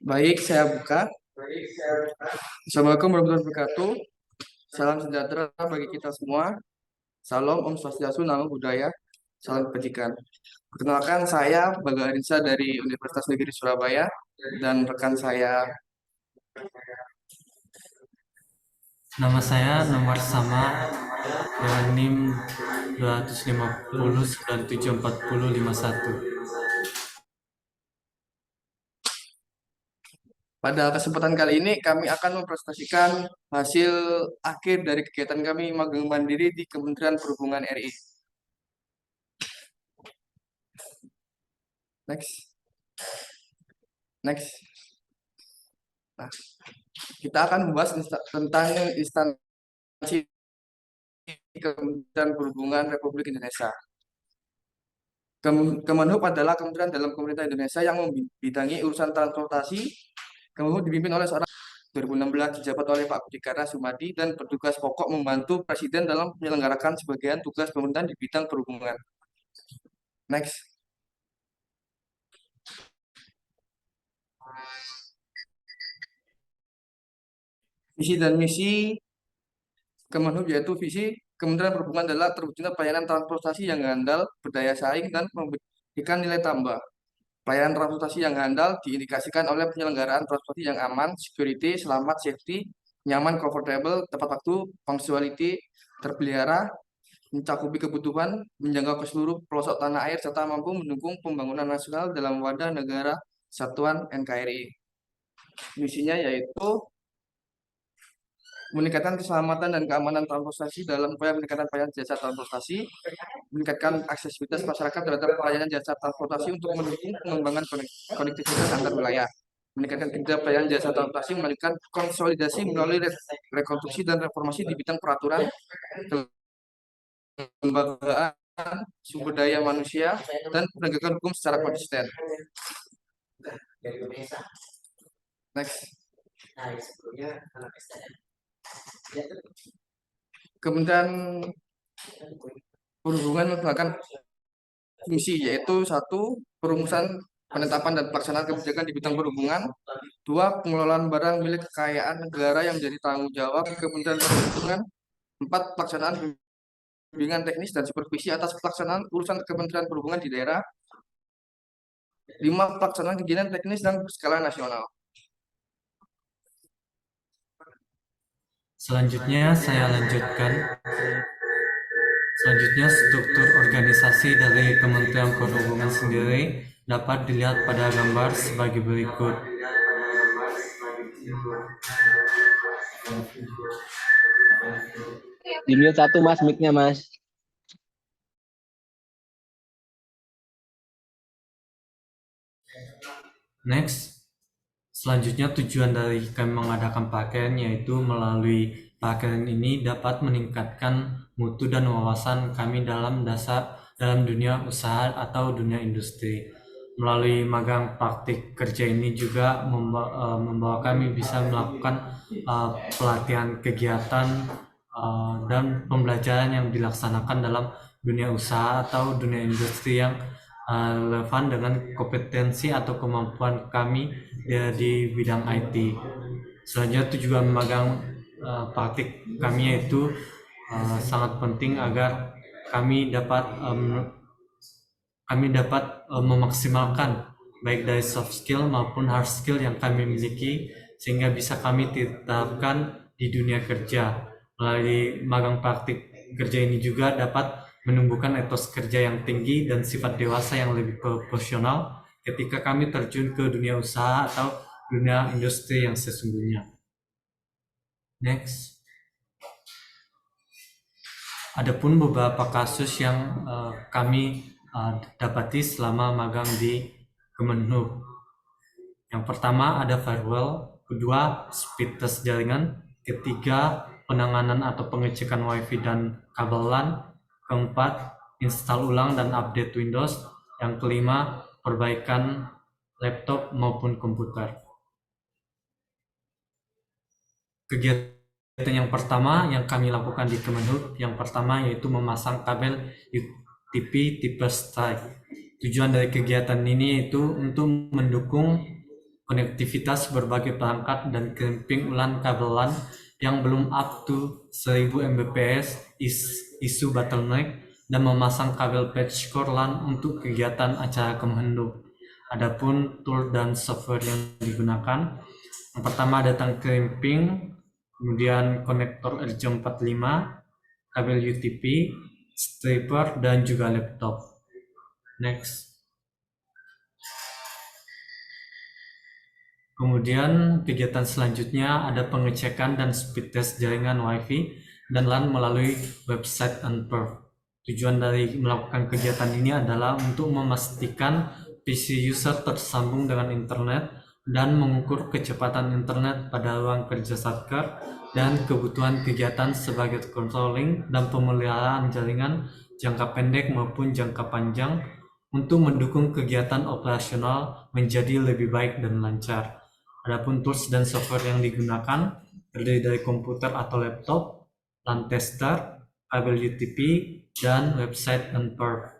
Baik, saya buka. Assalamualaikum warahmatullahi wabarakatuh. Salam sejahtera bagi kita semua. Salam Om Swastiastu, Namo Buddhaya, salam kebajikan. Perkenalkan, saya Baga Arinsa dari Universitas Negeri Surabaya dan rekan saya. Nama saya nomor sama dengan NIM 250 Pada kesempatan kali ini kami akan mempresentasikan hasil akhir dari kegiatan kami magang mandiri di Kementerian Perhubungan RI. Next. Next. Nah, kita akan membahas tentang instansi Kementerian Perhubungan Republik Indonesia. Kemenhub adalah kementerian dalam pemerintah Indonesia yang membidangi urusan transportasi. Kemenhub dipimpin oleh seorang 2016 dijabat oleh Pak Budi Karya Sumadi dan bertugas pokok membantu Presiden dalam menyelenggarakan sebagian tugas pemerintahan di bidang perhubungan. Next. Visi dan misi Kemenhub yaitu visi Kementerian Perhubungan adalah terwujudnya pelayanan transportasi yang handal, berdaya saing, dan memberikan nilai tambah. Pelayanan transportasi yang handal diindikasikan oleh penyelenggaraan transportasi yang aman, security, selamat, safety, nyaman, comfortable, tepat waktu, punctuality, terpelihara, mencakupi kebutuhan, menjangkau ke seluruh pelosok tanah air, serta mampu mendukung pembangunan nasional dalam wadah negara Satuan NKRI. Misinya yaitu meningkatkan keselamatan dan keamanan transportasi dalam upaya meningkatkan pelayanan jasa transportasi, meningkatkan aksesibilitas masyarakat terhadap pelayanan jasa transportasi untuk mendukung pengembangan konektivitas antar wilayah, meningkatkan kinerja pelayanan jasa transportasi, melanjutkan konsolidasi melalui rekonstruksi dan reformasi di bidang peraturan, kelembagaan, sumber daya manusia, dan penegakan hukum secara konsisten. Next. Kementerian Perhubungan melakukan misi yaitu satu, perumusan penetapan dan pelaksanaan kebijakan di bidang perhubungan. Dua, pengelolaan barang milik kekayaan negara yang menjadi tanggung jawab Kementerian Perhubungan. Empat, pelaksanaan bimbingan teknis dan supervisi atas pelaksanaan urusan Kementerian Perhubungan di daerah. Lima, pelaksanaan kegiatan teknis dan berskala nasional. Selanjutnya saya lanjutkan. Selanjutnya struktur organisasi dari Kementerian Perhubungan sendiri dapat dilihat pada gambar sebagai berikut. Di mute satu mas, mic-nya mas. Next. Selanjutnya tujuan dari kami mengadakan pakaian yaitu melalui pakaian ini dapat meningkatkan mutu dan wawasan kami dalam dunia usaha atau dunia industri. Melalui magang praktik kerja ini juga membawa kami bisa melakukan pelatihan kegiatan dan pembelajaran yang dilaksanakan dalam dunia usaha atau dunia industri yang relevan dengan kompetensi atau kemampuan kami di bidang IT. Selanjutnya tujuan magang praktik kami yaitu sangat penting agar kami dapat memaksimalkan baik dari soft skill maupun hard skill yang kami miliki sehingga bisa kami terapkan di dunia kerja. Melalui magang praktik kerja ini juga dapat menumbuhkan etos kerja yang tinggi dan sifat dewasa yang lebih proporsional ketika kami terjun ke dunia usaha atau dunia industri yang sesungguhnya. Next. Adapun beberapa kasus yang kami dapati selama magang di Kemenhub. Yang pertama ada firewall, kedua speed test jaringan, ketiga penanganan atau pengecekan wifi dan kabel LAN, keempat install ulang dan update Windows, yang kelima perbaikan laptop maupun komputer. Kegiatan yang pertama yang kami lakukan di Kemenhub, yang pertama yaitu memasang kabel UTP tipe Strike. Tujuan dari kegiatan ini yaitu untuk mendukung konektivitas berbagai perangkat dan crimping ulang kabel LAN yang belum up to 1000 Mbps, isu bottleneck, dan memasang kabel patch core LAN untuk kegiatan acara Kemenhub. Adapun tool dan software yang digunakan, yang pertama datang crimping, kemudian konektor RJ45, kabel UTP, stripper, dan juga laptop. Next. Kemudian kegiatan selanjutnya ada pengecekan dan speed test jaringan Wi-Fi dan LAN melalui website Unperf. Tujuan dari melakukan kegiatan ini adalah untuk memastikan PC user tersambung dengan internet dan mengukur kecepatan internet pada ruang kerja Satker dan kebutuhan kegiatan sebagai controlling dan pemeliharaan jaringan jangka pendek maupun jangka panjang untuk mendukung kegiatan operasional menjadi lebih baik dan lancar. Adapun tools dan software yang digunakan terdiri dari komputer atau laptop, LAN tester, kabel UTP, dan website Unperf.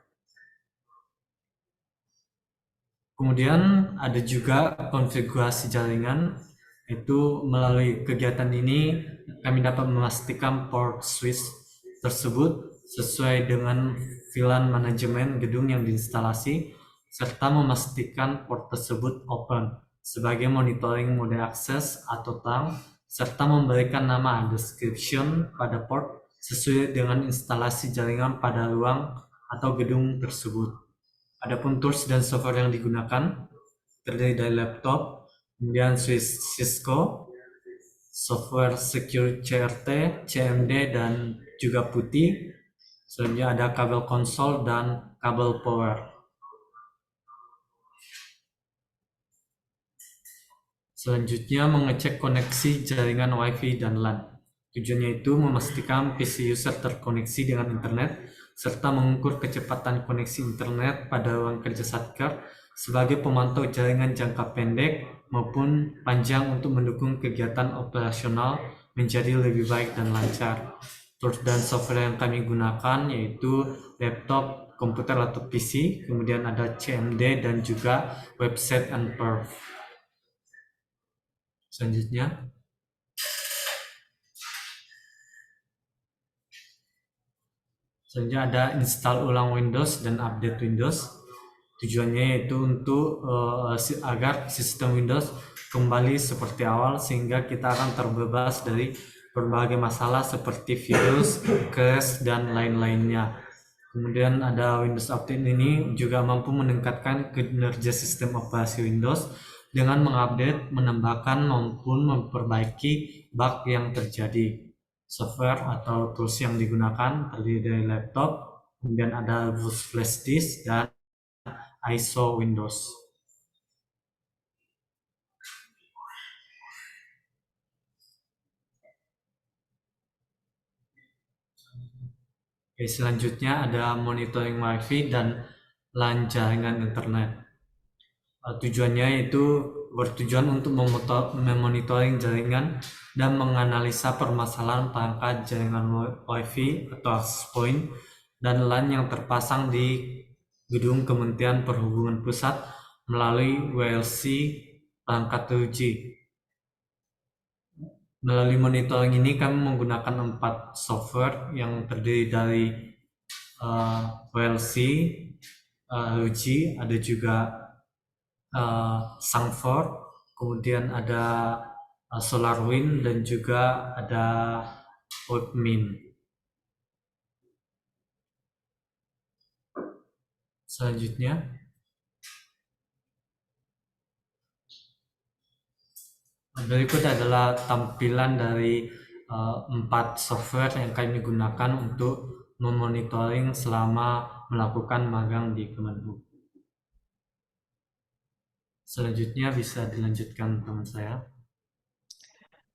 Kemudian ada juga konfigurasi jaringan, itu melalui kegiatan ini kami dapat memastikan port switch tersebut sesuai dengan VLAN manajemen gedung yang diinstalasi, serta memastikan port tersebut open sebagai monitoring mode akses atau TAM, serta memberikan nama description pada port sesuai dengan instalasi jaringan pada ruang atau gedung tersebut. Adapun tools dan software yang digunakan terdiri dari laptop, kemudian switch Cisco, software secure CRT, CMD, dan juga putih. Selanjutnya ada kabel konsol dan kabel power. Selanjutnya mengecek koneksi jaringan Wi-Fi dan LAN. Tujuannya itu memastikan PC user terkoneksi dengan internet serta mengukur kecepatan koneksi internet pada ruang kerja Satker sebagai pemantau jaringan jangka pendek maupun panjang untuk mendukung kegiatan operasional menjadi lebih baik dan lancar. Tools dan software yang kami gunakan yaitu laptop, komputer atau PC, kemudian ada CMD dan juga website Unperf. Selanjutnya, ada install ulang Windows dan update Windows. Tujuannya yaitu untuk agar sistem Windows kembali seperti awal sehingga kita akan terbebas dari berbagai masalah seperti virus, crash, dan lain-lainnya. Kemudian ada Windows Update ini juga mampu meningkatkan kinerja sistem operasi Windows dengan mengupdate, menambahkan maupun memperbaiki bug yang terjadi. Software atau tools yang digunakan terdiri dari laptop, kemudian ada bus flash disk, dan ISO Windows. Oke, selanjutnya ada monitoring Wi-Fi dan LAN jaringan internet. Tujuannya itu bertujuan untuk memonitoring jaringan dan menganalisa permasalahan perangkat jaringan Wi-Fi atau access point dan LAN yang terpasang di gedung Kementerian Perhubungan Pusat melalui WLC perangkat 2G. Melalui monitoring ini kami menggunakan 4 software yang terdiri dari WLC, 2G, ada juga Sangford, kemudian ada SolarWind, dan juga ada Outmin. Selanjutnya, berikut adalah tampilan dari 4 software yang kami gunakan untuk memonitoring selama melakukan magang di Kemenhub. Selanjutnya bisa dilanjutkan teman saya.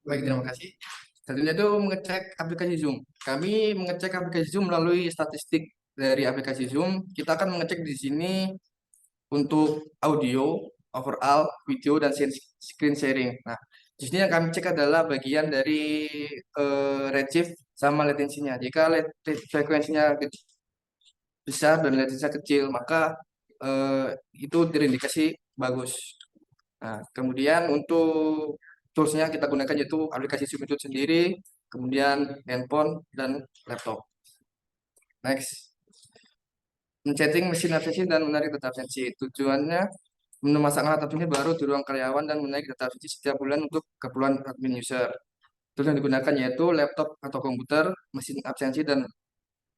Baik, terima kasih. Selanjutnya itu mengecek aplikasi Zoom. Kami mengecek aplikasi Zoom melalui statistik dari aplikasi Zoom. Kita akan mengecek di sini untuk audio, overall, video, dan screen sharing. Nah, di sini yang kami cek adalah bagian dari redshift sama latensinya. Jika frekuensinya besar dan latensinya kecil, maka itu terindikasi bagus. Nah, kemudian untuk toolsnya kita gunakan yaitu aplikasi Sumitude sendiri, kemudian handphone dan laptop. Next, men-setting mesin absensi dan menarik data absensi. Tujuannya memasang alat absensi baru di ruang karyawan dan menarik data absensi setiap bulan untuk keperluan admin user. Tools yang digunakan yaitu laptop atau komputer, mesin absensi dan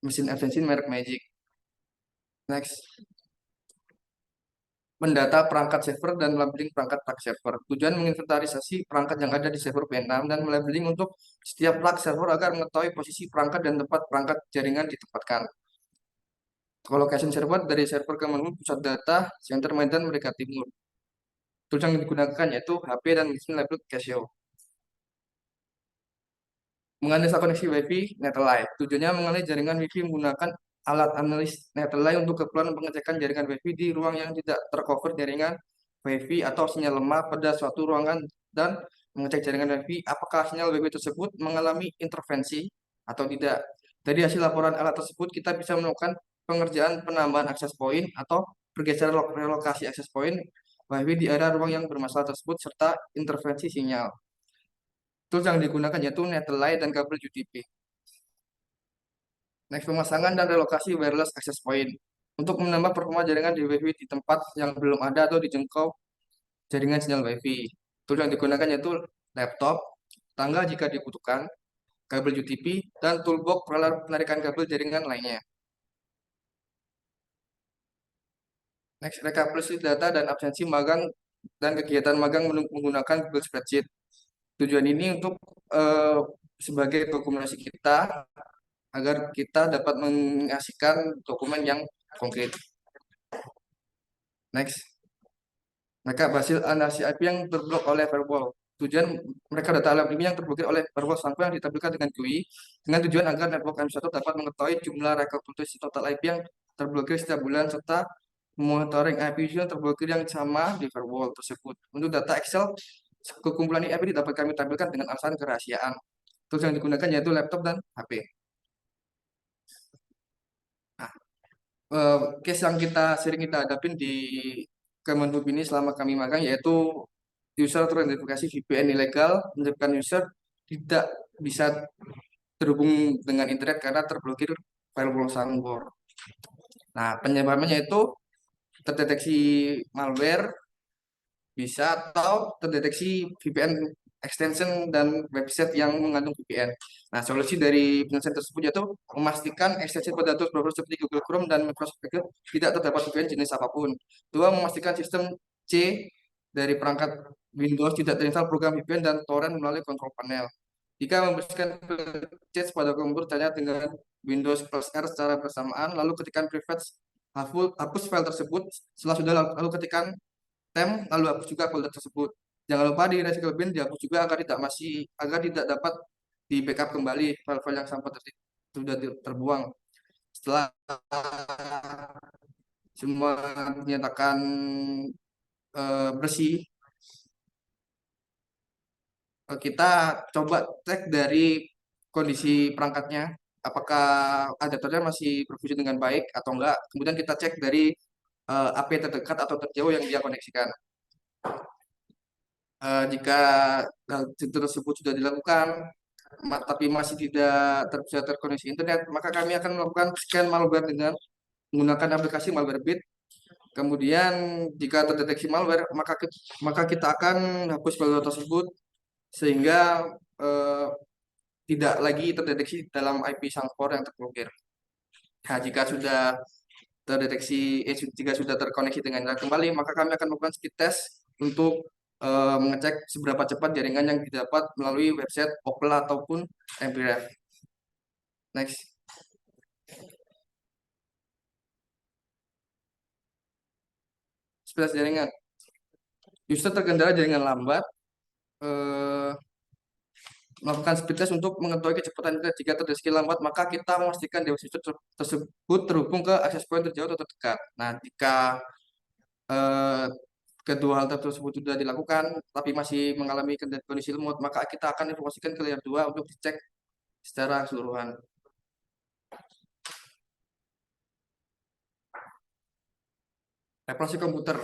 mesin absensi merek Magic. Next, mendata perangkat server dan labeling perangkat plug server. Tujuan menginventarisasi perangkat yang ada di server P6 dan melabeling untuk setiap plug server agar mengetahui posisi perangkat dan tempat perangkat jaringan ditempatkan. Colocation server dari server Kemenhub Pusat Data Center Medan Merdeka Timur. Tools yang digunakan yaitu HP dan mesin label Casio. Menganalisa koneksi WiFi Netlify. Tujuannya mengenai jaringan WiFi menggunakan alat analis Netlify untuk keperluan pengecekan jaringan WiFi di ruang yang tidak tercover jaringan WiFi atau sinyal lemah pada suatu ruangan dan mengecek jaringan WiFi apakah sinyal WiFi tersebut mengalami intervensi atau tidak. Dari hasil laporan alat tersebut kita bisa menemukan pengerjaan penambahan akses point atau pergeseran relokasi akses point WiFi di area ruang yang bermasalah tersebut serta intervensi sinyal. Tools yang digunakan yaitu Netlify dan kabel UDP. Next, pemasangan dan relokasi wireless access point. Untuk menambah performa jaringan di WiFi di tempat yang belum ada atau dijangkau jaringan sinyal WiFi. Tools yang digunakan yaitu laptop, tangga jika dibutuhkan, kabel UDP, dan toolbox penarikan kabel jaringan lainnya. Next, rekapitulasi data dan absensi magang dan kegiatan magang menggunakan Google Spreadsheet. Tujuan ini untuk sebagai dokumentasi kita agar kita dapat mengasihkan dokumen yang konkret. Next, mereka hasil analisis IP yang terblok oleh firewall. Tujuan mereka data alam ini yang terblokir oleh firewall sampel yang ditampilkan dengan GUI dengan tujuan agar network M1 dapat mengetahui jumlah rekapitulasi total IP yang terblokir setiap bulan serta monitoring IP yang terblokir yang sama di firewall tersebut. Untuk data Excel, kekumpulan IP dapat kami tampilkan dengan alasan kerahasiaan. Tools yang digunakan yaitu laptop dan HP. Nah, case yang sering kita hadapin di Kemenhub ini selama kami magang yaitu user teridentifikasi VPN ilegal menyebabkan user tidak bisa terhubung dengan internet karena terblokir firewall sandwalk. Nah, penyebabnya itu terdeteksi malware bisa atau terdeteksi VPN extension dan website yang mengandung VPN. Nah, solusi dari penyelesaian tersebut yaitu memastikan ekstensi pada tools browser seperti Google Chrome dan Microsoft Edge tidak terdapat VPN jenis apapun. Dua, memastikan sistem C dari perangkat Windows tidak terinstall program VPN dan torrent melalui control panel. Jika membersihkan patch pada komputer tanya dengan Windows plus R secara bersamaan, lalu ketikkan private hapus file tersebut. Setelah sudah lalu ketikkan lalu hapus juga folder tersebut. Jangan lupa di recycle bin dihapus juga agar tidak dapat di backup kembali file-file yang sampah sudah terbuang. Setelah semua dinyatakan bersih, kita coba cek dari kondisi perangkatnya, apakah adaptornya masih berfungsi dengan baik atau enggak. Kemudian kita cek dari AP terdekat atau terjauh yang dia koneksikan. Jika hal tersebut sudah dilakukan, tapi masih tidak bisa terkoneksi internet, maka kami akan melakukan scan malware dengan menggunakan aplikasi Malwarebit. Kemudian jika terdeteksi malware, maka kita akan hapus malware tersebut sehingga eh, tidak lagi terdeteksi dalam IP sangkor yang terblokir. Nah, jika sudah jika sudah terkoneksi dengan internet kembali, maka kami akan melakukan speed test untuk mengecek seberapa cepat jaringan yang didapat melalui website Opera ataupun MPRF. Next. Speed jaringan. User terkendala jaringan lambat, melakukan speed test untuk mengetahui kecepatan internet. Jika terdeteksi lambat, maka kita memastikan device user tersebut terhubung ke akses point terjauh atau terdekat. Nah, jika eh, kedua hal tersebut sudah dilakukan, tapi masih mengalami kondisi lemot, maka kita akan informasikan ke layer 2 untuk dicek secara keseluruhan. Reparasi komputer.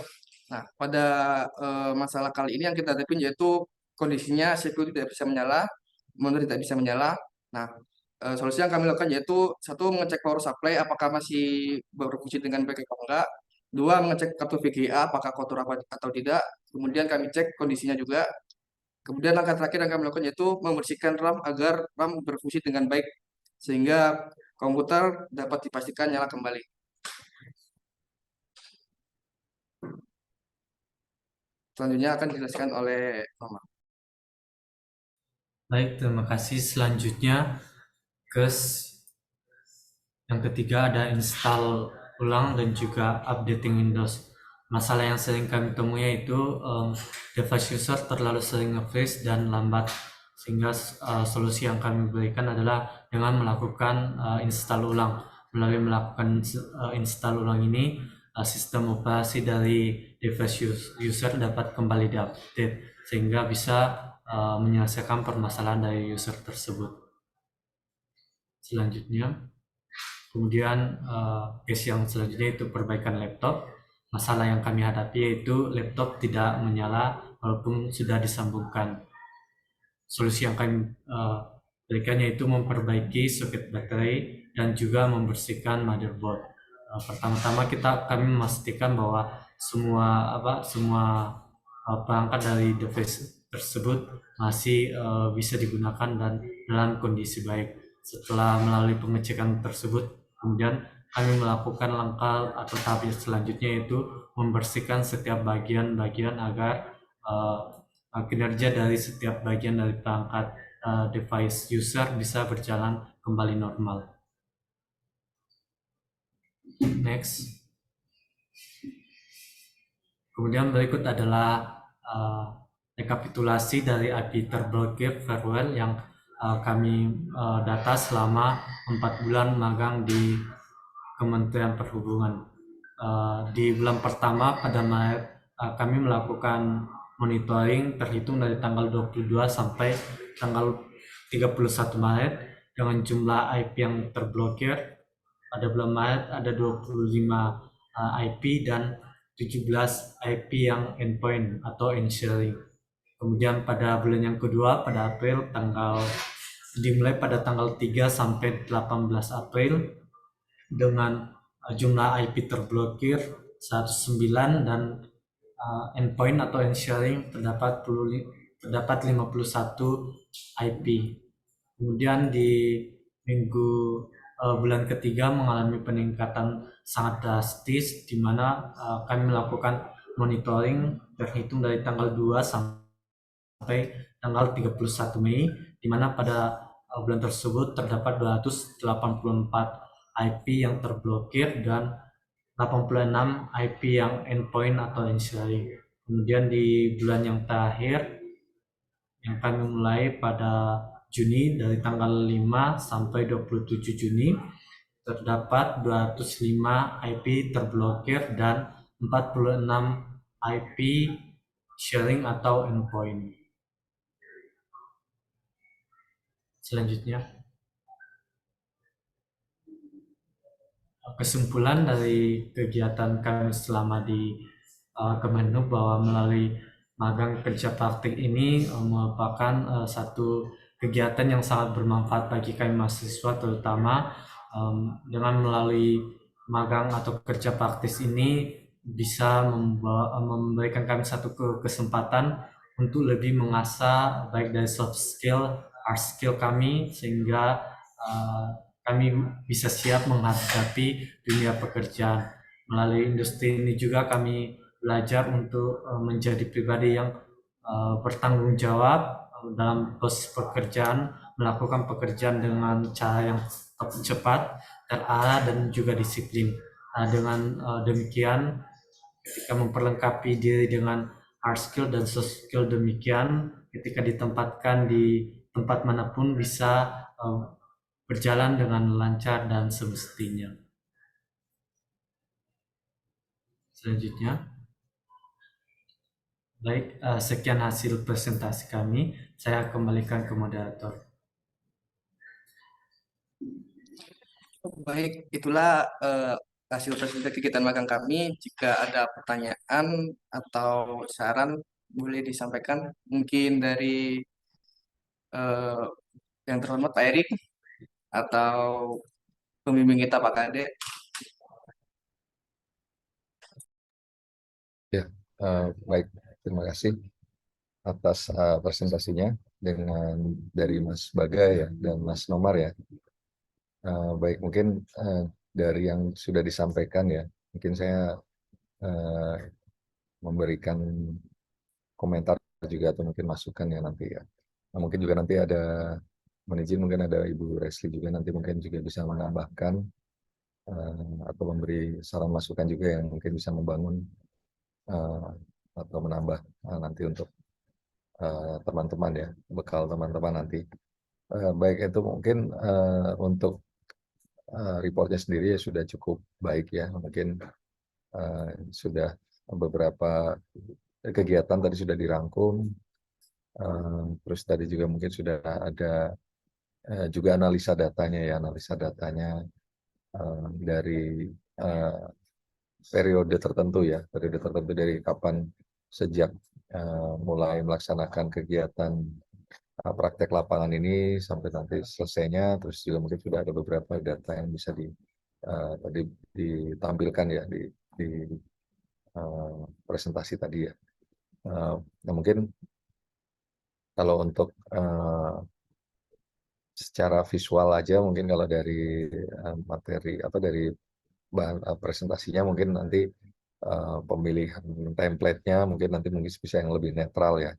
Nah, pada masalah kali ini yang kita hadapin yaitu kondisinya CPU tidak bisa menyala, monitor tidak bisa menyala. Nah, solusi yang kami lakukan yaitu satu mengecek power supply apakah masih berfungsi dengan baik atau enggak. Dua, mengecek kartu VGA apakah kotor apa atau tidak. Kemudian kami cek kondisinya juga. Kemudian langkah terakhir yang kami lakukan yaitu membersihkan RAM agar RAM berfungsi dengan baik sehingga komputer dapat dipastikan nyala kembali. Selanjutnya akan dijelaskan oleh Mama. Baik, terima kasih. Selanjutnya ke yang ketiga ada install ulang dan juga updating Windows. Masalah yang sering kami temui yaitu device user terlalu sering nge-freeze dan lambat, sehingga solusi yang kami berikan adalah dengan melakukan install ulang. Melalui melakukan install ulang ini, sistem operasi dari device user dapat kembali diupdate sehingga bisa menyelesaikan permasalahan dari user tersebut. Selanjutnya, kemudian case yang selanjutnya itu perbaikan laptop. Masalah yang kami hadapi yaitu laptop tidak menyala walaupun sudah disambungkan. Solusi yang kami berikan yaitu memperbaiki soket baterai dan juga membersihkan motherboard. Pertama-tama kami memastikan bahwa semua perangkat dari device tersebut masih bisa digunakan dan dalam kondisi baik. Setelah melalui pengecekan tersebut, kemudian kami melakukan langkah atau tahap selanjutnya yaitu membersihkan setiap bagian-bagian agar kinerja dari setiap bagian dari perangkat device user bisa berjalan kembali normal. Next. Kemudian berikut adalah rekapitulasi dari IP terblokir firewall yang kami data selama 4 bulan magang di Kementerian Perhubungan. Di bulan pertama pada Maret kami melakukan monitoring terhitung dari tanggal 22 sampai tanggal 31 Maret dengan jumlah IP yang terblokir. Pada bulan Maret ada 25 IP dan 17 IP yang endpoint atau end sharing. Kemudian pada bulan yang kedua pada April dimulai pada tanggal 3 sampai 18 April dengan jumlah IP terblokir 109 dan endpoint atau end sharing terdapat 51 IP. Kemudian di bulan ketiga mengalami peningkatan sangat drastis di mana kami melakukan monitoring terhitung dari tanggal 2 sampai tanggal 31 Mei di mana pada bulan tersebut terdapat 284 IP yang terblokir dan 86 IP yang endpoint atau end sharing. Kemudian di bulan yang terakhir yang kami mulai pada Juni dari tanggal 5 sampai 27 Juni terdapat 205 IP terblokir dan 46 IP sharing atau endpoint. Selanjutnya, kesimpulan dari kegiatan kami selama di Kemenhub bahwa melalui magang kerja praktik ini merupakan satu kegiatan yang sangat bermanfaat bagi kami mahasiswa, terutama dengan melalui magang atau kerja praktis ini bisa memberikan kami satu kesempatan untuk lebih mengasah baik dari soft skill, hard skill kami sehingga kami bisa siap menghadapi dunia pekerjaan. Melalui industri ini juga kami belajar untuk menjadi pribadi yang bertanggung jawab dalam proses pekerjaan, melakukan pekerjaan dengan cara yang cepat, terarah dan juga disiplin. Dengan demikian, ketika memperlengkapi diri dengan hard skill dan soft skill demikian, ketika ditempatkan di tempat manapun bisa berjalan dengan lancar dan semestinya. Selanjutnya. Baik, sekian hasil presentasi kami. Saya kembalikan ke moderator. Baik, itulah hasil kegiatan magang kami. Jika ada pertanyaan atau saran boleh disampaikan. Mungkin dari eh, yang terhormat Pak Erik atau pembimbing kita Pak Kade. Ya, baik. Terima kasih atas presentasinya dari Mas Bagai ya dan Mas Nomar ya. Baik, mungkin dari yang sudah disampaikan ya, mungkin saya eh, memberikan komentar juga atau mungkin masukan ya nanti ya. Nah, mungkin juga nanti ada manajer, mungkin ada Ibu Resli juga nanti mungkin juga bisa menambahkan atau memberi saran masukan juga yang mungkin bisa membangun eh, atau menambah nanti untuk teman-teman ya, bekal teman-teman nanti. Baik itu mungkin untuk reportnya sendiri ya sudah cukup baik ya, mungkin sudah beberapa kegiatan tadi sudah dirangkum, terus tadi juga mungkin sudah ada juga analisa datanya ya, analisa datanya dari periode tertentu ya, periode tertentu dari kapan sejak mulai melaksanakan kegiatan praktek lapangan ini sampai nanti selesainya, terus juga mungkin sudah ada beberapa data yang bisa tadi ditampilkan ya di presentasi tadi ya. Nah mungkin kalau untuk secara visual aja mungkin kalau dari materi atau dari bahan presentasinya mungkin nanti pemilihan template-nya mungkin nanti bisa yang lebih netral ya,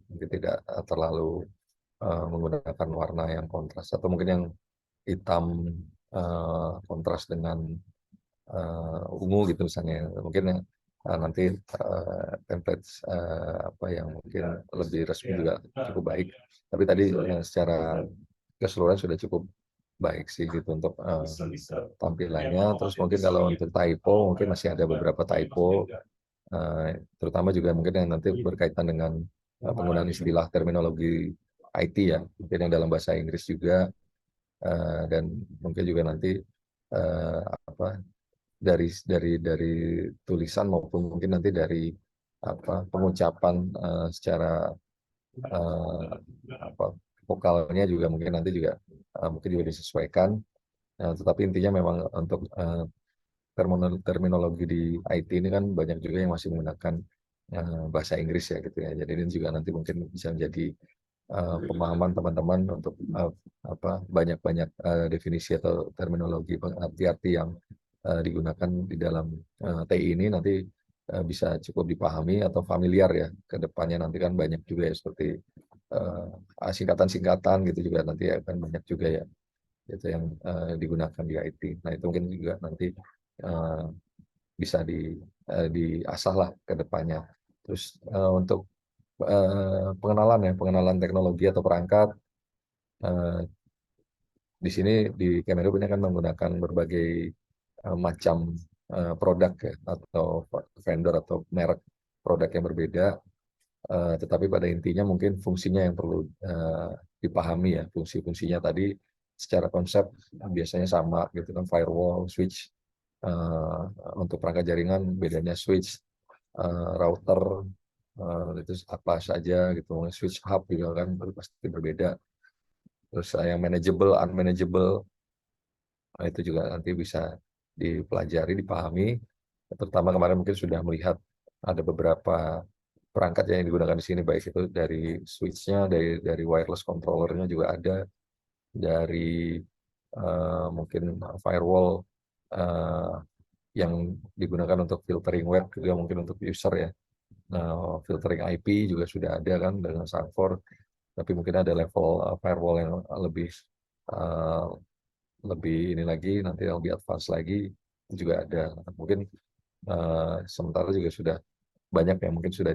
mungkin tidak terlalu menggunakan warna yang kontras atau mungkin yang hitam kontras dengan ungu gitu misalnya, mungkin nanti template apa yang mungkin lebih resmi juga cukup baik, tapi tadi secara keseluruhan sudah cukup baik sih gitu untuk tampilannya. Terus mungkin kalau untuk typo mungkin masih ada beberapa typo, terutama juga mungkin yang nanti berkaitan dengan penggunaan istilah terminologi IT ya, mungkin yang dalam bahasa Inggris juga, dan mungkin juga nanti apa dari tulisan maupun mungkin nanti dari apa pengucapan secara apa vokalnya juga mungkin nanti juga mungkin juga disesuaikan. Tetapi intinya memang untuk terminologi di IT ini kan banyak juga yang masih menggunakan bahasa Inggris ya gitu ya. Jadi ini juga nanti mungkin bisa menjadi pemahaman teman-teman untuk apa banyak-banyak definisi atau terminologi arti-arti yang digunakan di dalam TI ini nanti bisa cukup dipahami atau familiar ya ke depannya. Nanti kan banyak juga ya seperti singkatan-singkatan gitu juga nanti akan banyak juga ya itu yang digunakan di IT. Nah itu mungkin juga nanti bisa diasah lah ke depannya. Terus untuk pengenalan teknologi atau perangkat, di sini di Kemenhub ini akan menggunakan berbagai macam produk ya, atau vendor atau merek produk yang berbeda, tetapi pada intinya mungkin fungsinya yang perlu dipahami ya, fungsi-fungsinya tadi secara konsep biasanya sama gitu kan, firewall, switch, untuk perangkat jaringan bedanya switch, router, itu apa saja gitu, switch hub juga kan pasti berbeda. Terus yang manageable, unmanageable, itu juga nanti bisa dipelajari, dipahami. Terutama kemarin mungkin sudah melihat ada beberapa perangkat yang digunakan di sini, baik itu dari switch-nya, dari wireless controller-nya juga ada, dari mungkin firewall yang digunakan untuk filtering web juga mungkin untuk user ya. Nah, filtering IP juga sudah ada kan dengan SANFOR, tapi mungkin ada level firewall yang uh, lebih ini lagi, nanti yang lebih advance lagi juga ada. Mungkin sementara juga sudah banyak yang mungkin sudah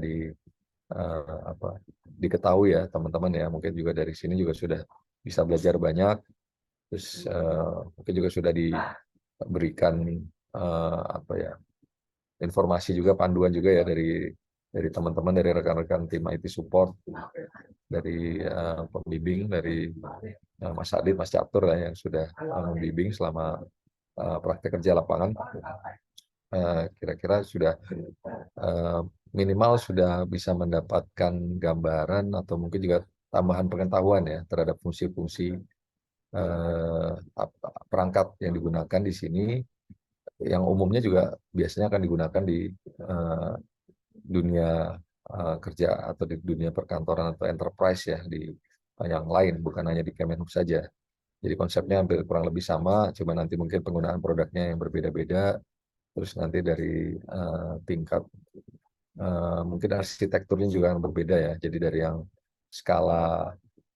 diketahui ya teman-teman ya, mungkin juga dari sini juga sudah bisa belajar banyak. Terus mungkin juga sudah diberikan apa ya informasi juga, panduan juga ya dari teman-teman, dari rekan-rekan tim IT support, dari pembimbing, dari Mas Adit, Mas Catur lah yang sudah membimbing selama praktek kerja lapangan, kira-kira sudah eh, minimal sudah bisa mendapatkan gambaran atau mungkin juga tambahan pengetahuan ya terhadap fungsi-fungsi perangkat yang digunakan di sini, yang umumnya juga biasanya akan digunakan di eh, dunia kerja atau di dunia perkantoran atau enterprise ya, di yang lain, bukan hanya di Kemenhub saja. Jadi konsepnya hampir kurang lebih sama, cuma nanti mungkin penggunaan produknya yang berbeda-beda, terus nanti dari tingkat mungkin arsitekturnya juga yang berbeda ya. Jadi dari yang skala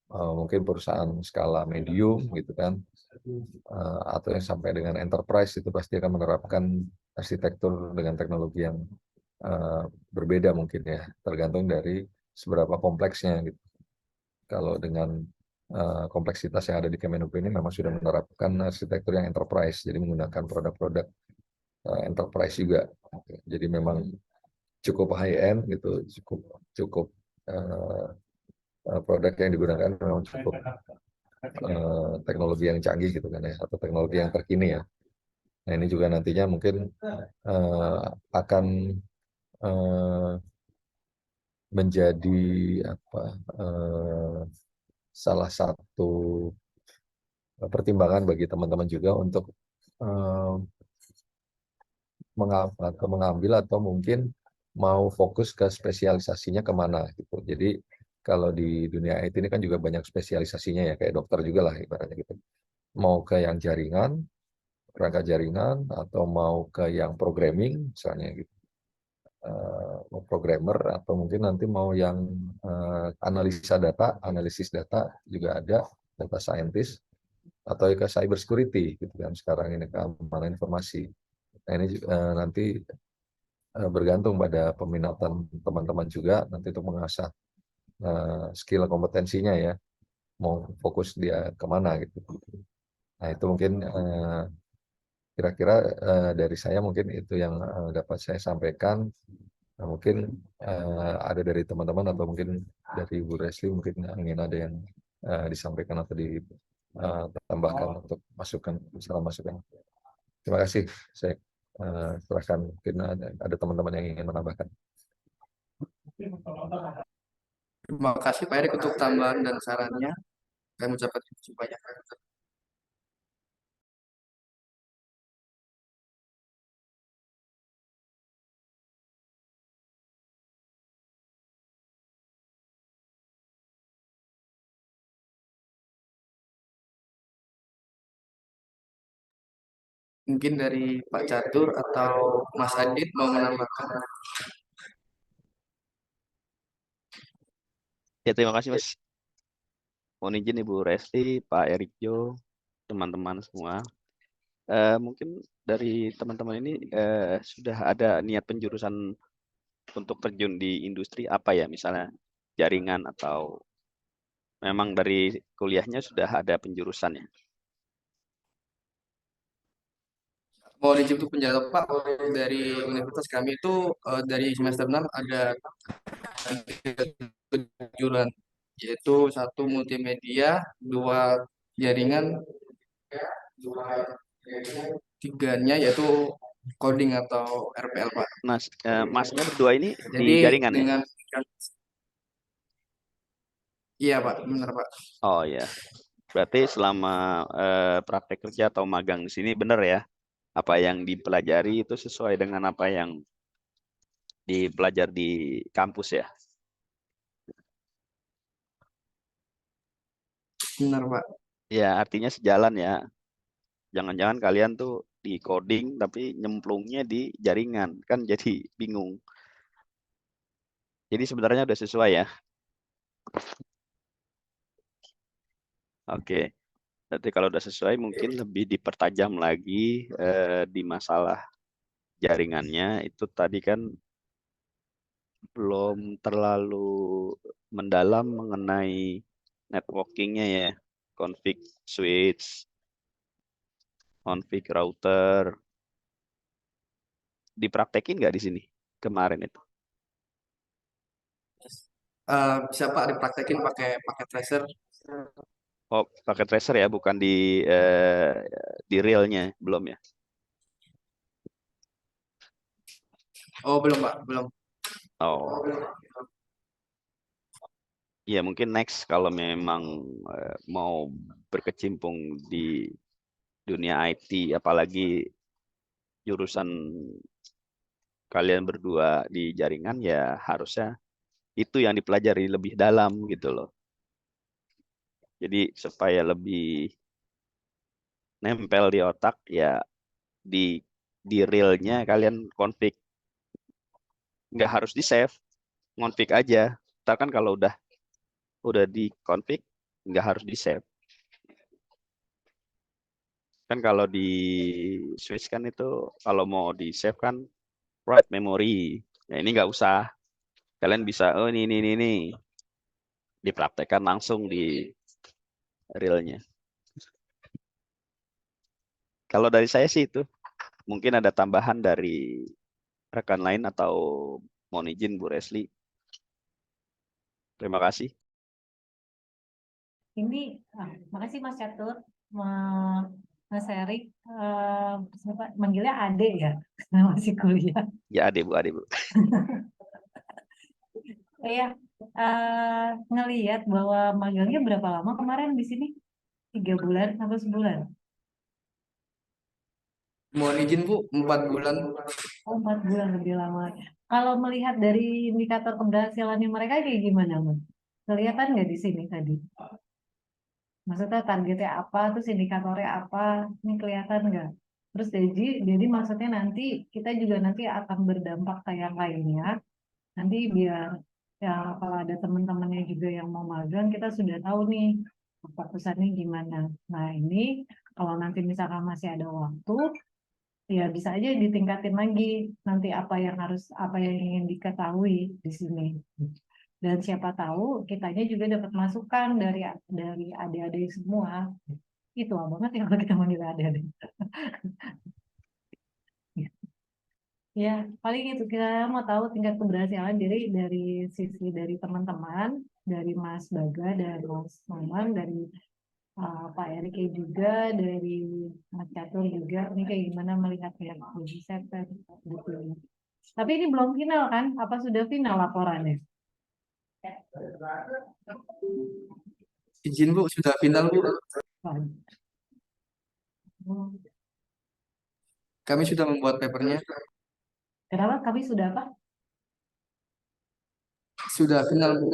mungkin perusahaan skala medium gitu kan, atau yang sampai dengan enterprise itu pasti akan menerapkan arsitektur dengan teknologi yang berbeda mungkin ya, tergantung dari seberapa kompleksnya gitu. Kalau dengan kompleksitas yang ada di Kemenhub ini memang sudah menerapkan arsitektur yang enterprise, jadi menggunakan produk-produk enterprise juga. Jadi memang cukup high end gitu, cukup cukup produk yang digunakan memang cukup teknologi yang canggih gitu kan ya, atau teknologi yang terkini ya. Nah ini juga nantinya mungkin akan menjadi apa, salah satu pertimbangan bagi teman-teman juga untuk mengambil atau mungkin mau fokus ke spesialisasinya kemana gitu. Jadi kalau di dunia IT ini kan juga banyak spesialisasinya ya, kayak dokter juga lah ibaratnya gitu. Mau ke yang jaringan, perangkat jaringan, atau mau ke yang programming misalnya gitu. Mau programmer, atau mungkin nanti mau yang analisa data, analisis data juga ada, data scientist, atau ke cyber security gitu kan sekarang ini, keamanan informasi. Nah ini nanti bergantung pada peminatan teman-teman juga nanti untuk mengasah skill kompetensinya ya, mau fokus dia kemana gitu. Nah itu mungkin kira-kira dari saya mungkin itu yang dapat saya sampaikan. Nah, mungkin ada dari teman-teman atau mungkin dari Bu Resli mungkin ingin ada yang disampaikan atau ditambahkan untuk masukan, salah masukan. Terima kasih. Saya serahkan, mungkin ada teman-teman yang ingin menambahkan. Terima kasih Pak Erik untuk tambahan dan sarannya. Saya mengucapkan terima kasih banyak. Mungkin dari Pak Catur atau Mas Adit mau menambahkan. Ya, terima kasih Mas. Mohon izin Ibu Resti, Pak Erikjo, teman-teman semua. Mungkin dari teman-teman ini sudah ada niat penjurusan untuk terjun di industri apa ya, misalnya jaringan, atau memang dari kuliahnya sudah ada penjurusannya? Mau izin untuk penjawab Pak, dari universitas kami itu dari semester 6 ada 3 penjurusan, yaitu 1 multimedia, 2 jaringan, tiganya yaitu coding atau RPL Pak. Nah, Masnya berdua ini di Jadi jaringan ya? dengan iya Pak, benar Pak. Oh ya, berarti selama praktek kerja atau magang di sini benar ya? Apa yang dipelajari itu sesuai dengan apa yang dipelajari di kampus ya? Benar Pak. Ya, artinya sejalan ya. Jangan-jangan kalian tuh di coding tapi nyemplungnya di jaringan, kan jadi bingung. Jadi sebenarnya udah sesuai ya. Oke. Berarti kalau udah sesuai mungkin lebih dipertajam lagi di masalah jaringannya. Itu tadi kan belum terlalu mendalam mengenai networkingnya ya. Config switch, config router. Dipraktekin nggak di sini kemarin itu? Bisa Pak dipraktekin pakai pakai tracer. Oh, pakai tracer ya, bukan di realnya belum ya? Oh, belum, Pak, belum. Oh, ya mungkin next kalau memang mau berkecimpung di dunia IT, apalagi jurusan kalian berdua di jaringan, ya harusnya itu yang dipelajari lebih dalam gitu loh. Jadi supaya lebih nempel di otak, ya di realnya kalian config, nggak harus di save, config aja. Ntar kan kalau udah di config, nggak harus di save. Kan kalau di switch kan itu kalau mau di save kan write memory. Nah ini nggak usah. Kalian bisa, oh ini dipraktekkan langsung di realnya. Kalau dari saya sih itu, mungkin ada tambahan dari rekan lain atau mohon izin Bu Resli. Terima kasih. Ini, makasih Mas Catur, Mas Erik, manggilnya Ade ya, karena masih kuliah. Ya Ade Bu. Iya, ngelihat bahwa magangnya berapa lama kemarin di sini? 3 bulan atau sebulan? Mohon izin, Bu, 4 bulan. Oh, 4 bulan lebih lama. Kalau melihat dari indikator keberhasilannya mereka kayak gimana, Mas? Kelihatan nggak di sini tadi? Maksudnya targetnya apa, terus indikatornya apa, ini kelihatan nggak? Terus jadi maksudnya nanti kita juga nanti akan berdampak ke yang lainnya. Nanti biar ya kalau ada teman-temannya juga yang mau magang, kita sudah tahu nih fokusannya gimana. Nah ini kalau nanti misalkan masih ada waktu, ya bisa aja ditingkatin lagi nanti apa yang ingin diketahui di sini. Dan siapa tahu kitanya juga dapat masukan dari adik-adik semua. Itu banget ya kalau kita manggil adik-adik. Ya, paling itu kita mau tahu tingkat keberhasilan dari sisi dari teman-teman, dari Mas Baga dan Mas Maman, dari Pak Erik juga, dari Mas Catur juga. Ini kayak gimana melihat ya bisa gitu. Tapi ini belum final kan? Apa sudah final laporannya? Izin, Bu, sudah final, Bu. Kami sudah membuat papernya. Kenapa kami sudah apa? Sudah final, Bu.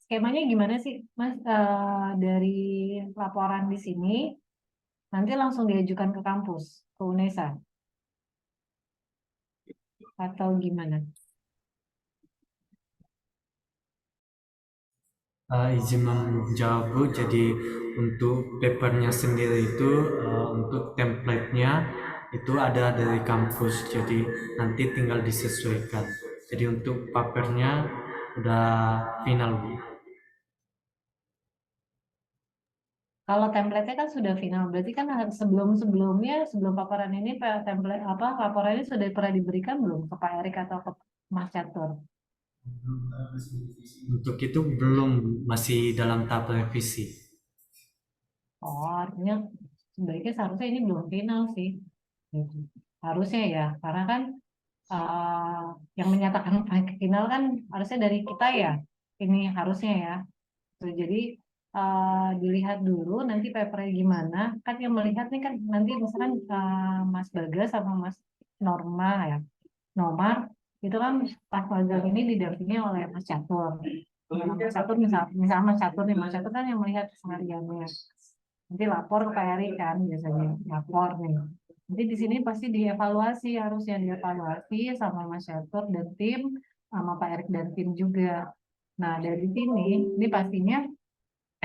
Skemanya gimana sih, Mas? Dari laporan di sini nanti langsung diajukan ke kampus, ke UNESA, atau gimana? Izin menjawab Bu, jadi untuk papernya sendiri itu untuk template-nya itu ada dari kampus, jadi nanti tinggal disesuaikan. Jadi untuk papernya udah final Bu. Kalau template-nya kan sudah final, berarti kan sebelum paparan ini template apa laporannya sudah pernah diberikan belum ke Pak Erik atau ke Mas Catur? Untuk itu belum, masih dalam tahap revisi. Oh, artinya sebaiknya seharusnya ini belum final sih. Gitu. Harusnya ya, karena kan yang menyatakan final kan harusnya dari kita ya. Ini harusnya ya. Tuh, jadi dilihat dulu nanti papernya gimana. Kan yang melihat nih kan nanti misalkan Mas Bagas sama Mas Norma ya. Nomar itu kan pas magang ini didampingi oleh Mas Catur. Nah, Mas Catur misal Mas Catur nih, Mas Catur kan yang melihat kesehariannya. Nanti lapor ke Pak Eri kan biasanya lapor nih. Nanti di sini pasti dievaluasi, harusnya dievaluasi sama Mas Catur dan tim, sama Pak Erik dan tim juga. Nah dari sini ini pastinya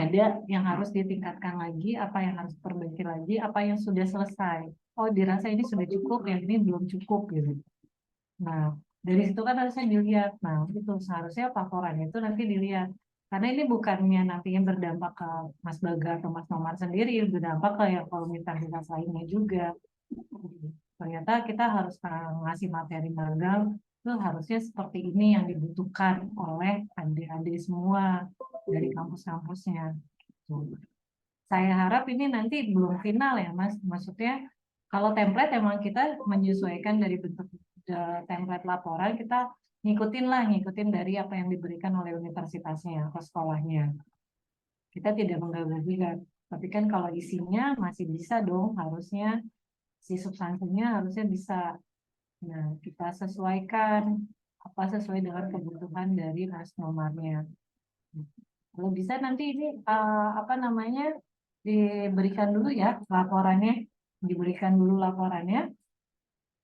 ada yang harus ditingkatkan lagi, apa yang harus diperbaiki lagi, apa yang sudah selesai. Oh dirasa ini sudah cukup, yang ini belum cukup gitu. Nah, dari situ kan harusnya dilihat. Nah, itu seharusnya laporan itu nanti dilihat. Karena ini bukannya nantinya berdampak ke Mas Baga atau Mas Nomar sendiri, berdampak ke yang komunitas lainnya juga. Ternyata kita harus ngasih materi magang itu harusnya seperti ini yang dibutuhkan oleh adik-adik semua dari kampus-kampusnya. Gitu. Saya harap ini nanti belum final ya Mas. Maksudnya kalau template emang kita menyesuaikan dari bentuk template laporan, kita ngikutin dari apa yang diberikan oleh universitasnya atau sekolahnya. Kita tidak mengganggu. Tapi kan kalau isinya masih bisa dong, harusnya si substansinya harusnya bisa. Nah, kita sesuaikan apa sesuai dengan kebutuhan dari Mas Nomarnya. Kalau bisa nanti ini apa namanya diberikan dulu ya laporannya, diberikan dulu laporannya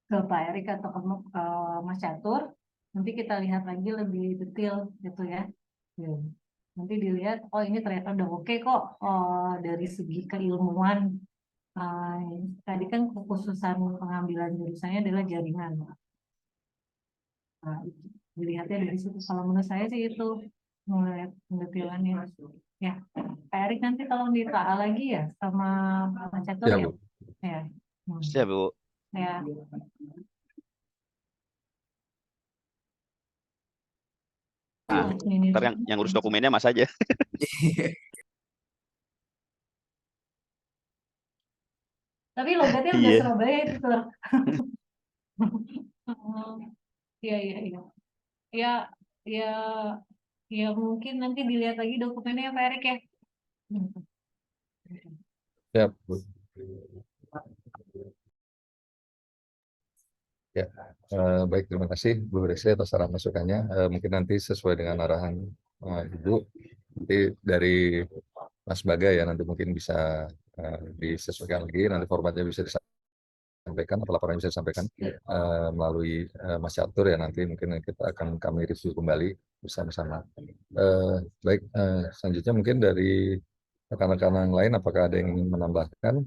ke Pak Erik atau ke Mas Catur. Nanti kita lihat lagi lebih detail gitu ya. Ya. Nanti dilihat, oh ini ternyata udah oke kok dari segi keilmuan. Eh, Tadi kan kekhususan pengambilan jurusannya adalah jaringan. Nah, dilihatnya dari situ. Kalau menurut saya sih itu melihat pendetilannya. Ya, Pak Erik nanti tolong ditelaah lagi ya sama Pak Catur Ya, ya. Bu. Ya. Hmm. Siap, Bu. Ya. Nah, Ini. ntar yang urus dokumennya Mas aja. Tapi logatnya udah Iya. Surabaya itu Sur. Iya, iya, iya. Ya, ya, ya mungkin nanti dilihat lagi dokumennya ya Pak Erik ya. Hmm. Ya, Bu. Ya, baik, terima kasih Bu Resi atas saran masukannya. Mungkin nanti sesuai dengan arahan Ibu, nanti dari Mas Baga ya nanti mungkin bisa disesuaikan lagi, nanti formatnya bisa disampaikan atau laporannya bisa disampaikan melalui Mas Catur ya, nanti mungkin kami review kembali bersama-sama. Baik, selanjutnya mungkin dari rekan-rekan yang lain, apakah ada yang ingin menambahkan?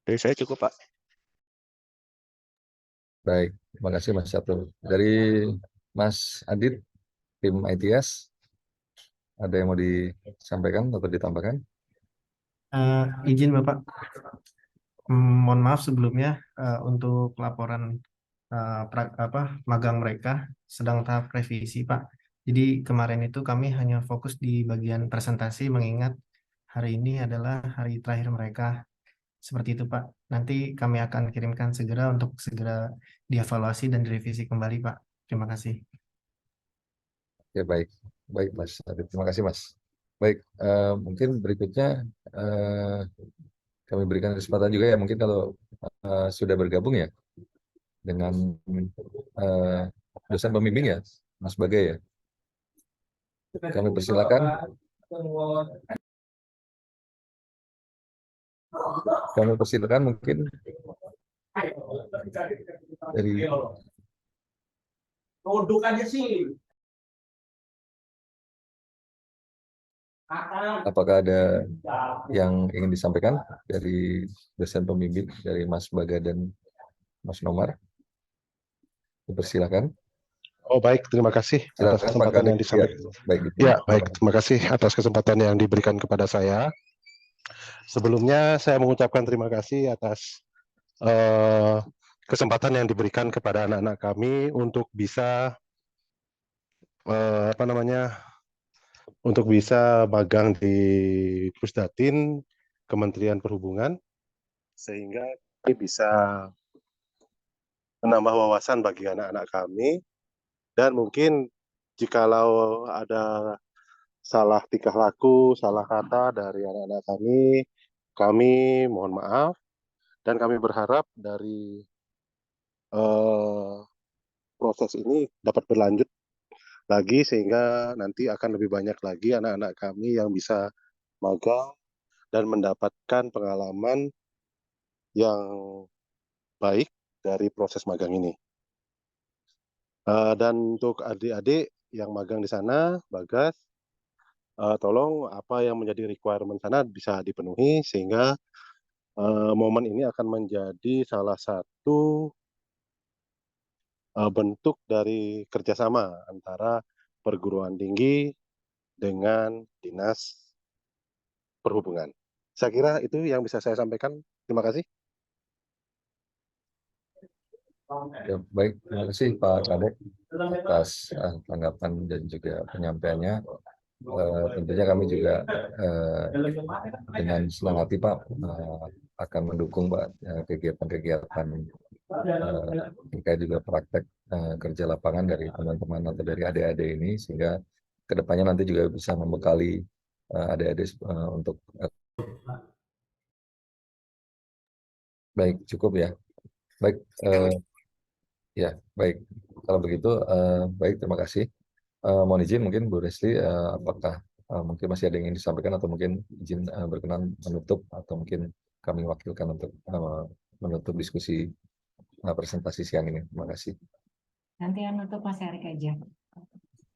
Dari saya cukup, Pak. Baik, terima kasih Mas Catur. Dari Mas Adit, tim ITS, ada yang mau disampaikan atau ditambahkan? Izin Bapak, mohon maaf sebelumnya untuk laporan magang mereka sedang tahap revisi Pak. Jadi kemarin itu kami hanya fokus di bagian presentasi mengingat hari ini adalah hari terakhir mereka. Seperti itu Pak. Nanti kami akan kirimkan segera untuk segera dievaluasi dan direvisi kembali Pak. Terima kasih. Ya baik, baik Mas Adit, terima kasih Mas. Baik, mungkin berikutnya kami berikan kesempatan juga ya, mungkin kalau sudah bergabung ya dengan dosen pembimbing ya, Mas Baga ya. Kami persilakan. Kami persilakan mungkin dari apakah ada yang ingin disampaikan dari dosen pembimbing dari Mas Baga dan Mas Nomar? Persilakan. Oh baik, terima kasih atas Silakan, kesempatan Pak yang Kadek. disampaikan. Ya, baik. Ya, baik, terima kasih atas kesempatan yang diberikan kepada saya. Sebelumnya saya mengucapkan terima kasih atas kesempatan yang diberikan kepada anak-anak kami untuk bisa untuk bisa magang di Pusdatin Kementerian Perhubungan, sehingga kami bisa menambah wawasan bagi anak-anak kami, dan mungkin jikalau ada salah tingkah laku, salah kata dari anak-anak kami mohon maaf, dan kami berharap dari proses ini dapat berlanjut lagi sehingga nanti akan lebih banyak lagi anak-anak kami yang bisa magang dan mendapatkan pengalaman yang baik dari proses magang ini. Dan untuk adik-adik yang magang di sana, Bagas, tolong apa yang menjadi requirement sana bisa dipenuhi sehingga momen ini akan menjadi salah satu bentuk dari kerjasama antara perguruan tinggi dengan dinas perhubungan. Saya kira itu yang bisa saya sampaikan. Terima kasih. Ya, baik, terima kasih Pak Kadek atas tanggapan dan juga penyampaiannya. Tentunya kami juga dengan senang hati Pak akan mendukung Pak kegiatan-kegiatan terkait juga praktek kerja lapangan dari teman-teman atau dari adik-adik ini, sehingga kedepannya nanti juga bisa membekali adik-adik untuk baik, cukup ya. Baik, ya baik. Kalau begitu baik, terima kasih. Mohon izin mungkin Bu Resli, apakah mungkin masih ada yang ingin disampaikan atau mungkin izin berkenan menutup atau mungkin kami wakilkan untuk menutup diskusi presentasi siang ini. Terima kasih. Nanti yang nutup Mas Erik aja.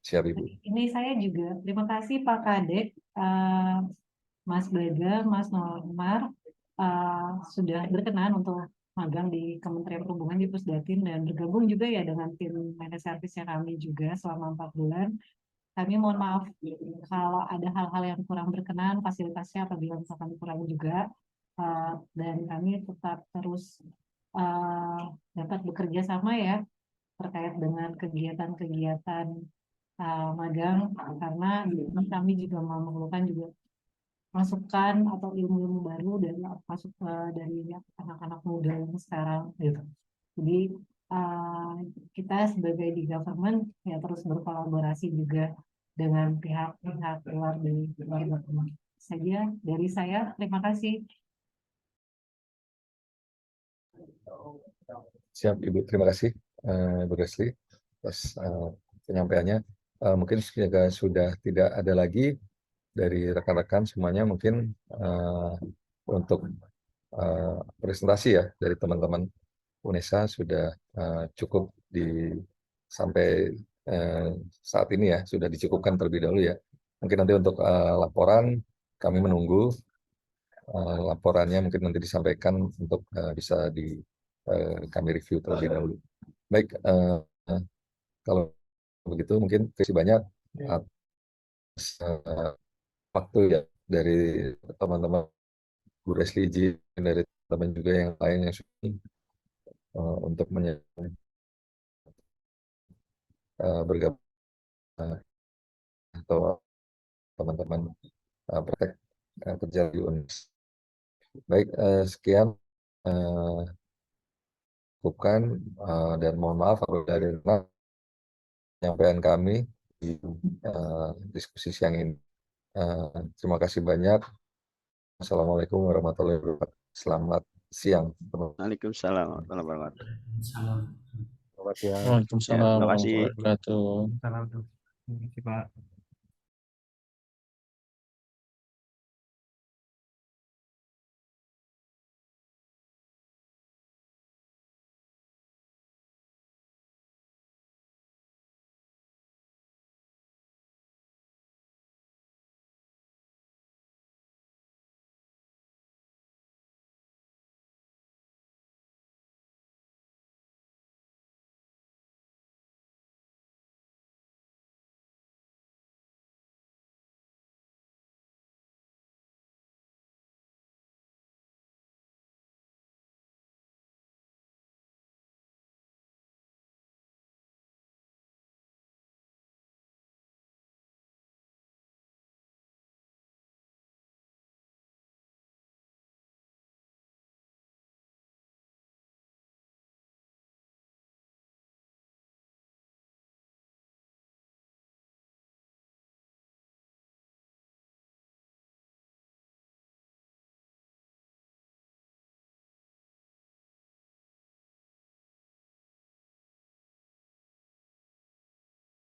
Siap Ibu. Ini saya juga terima kasih Pak Kadek, Mas Bega, Mas Nomar sudah berkenan untuk magang di Kementerian Perhubungan di Pusdatin dan bergabung juga ya dengan tim managed service kami juga selama 4 bulan. Kami mohon maaf kalau ada hal-hal yang kurang berkenan, fasilitasnya apabila misalkan kurang juga, dan kami tetap terus dapat bekerja sama ya terkait dengan kegiatan-kegiatan magang, karena kami juga memerlukan juga masukan atau ilmu-ilmu baru dari masuk dari anak-anak muda yang sekarang gitu. Jadi kita sebagai di government ya terus berkolaborasi juga dengan pihak-pihak luar dari government. Saja dari saya, terima kasih. Siap Ibu, terima kasih Bu Resli atas penyampaiannya. Mungkin jika sudah tidak ada lagi dari rekan-rekan semuanya, mungkin untuk presentasi ya dari teman-teman UNESA sudah cukup sampai saat ini ya, sudah dicukupkan terlebih dahulu ya. Mungkin nanti untuk laporan kami menunggu laporannya, mungkin nanti disampaikan untuk bisa kami review terlebih dahulu. Baik, kalau begitu mungkin terima kasih banyak atas waktu ya dari teman-teman Bu Resli, dari teman juga yang lain yang sudah untuk bergabung atau teman-teman praktek kerja di UNES. Baik, sekian cukupkan dan mohon maaf apabila ada penyampaian kami di diskusi siang ini. Terima kasih banyak. Assalamualaikum warahmatullahi wabarakatuh. Selamat siang, teman-teman. Waalaikumsalam warahmatullahi wabarakatuh. Salam. Selamat siang. Waalaikumsalam Terima kasih. warahmatullahi wabarakatuh. Salam tuh. Terima kasih Pak.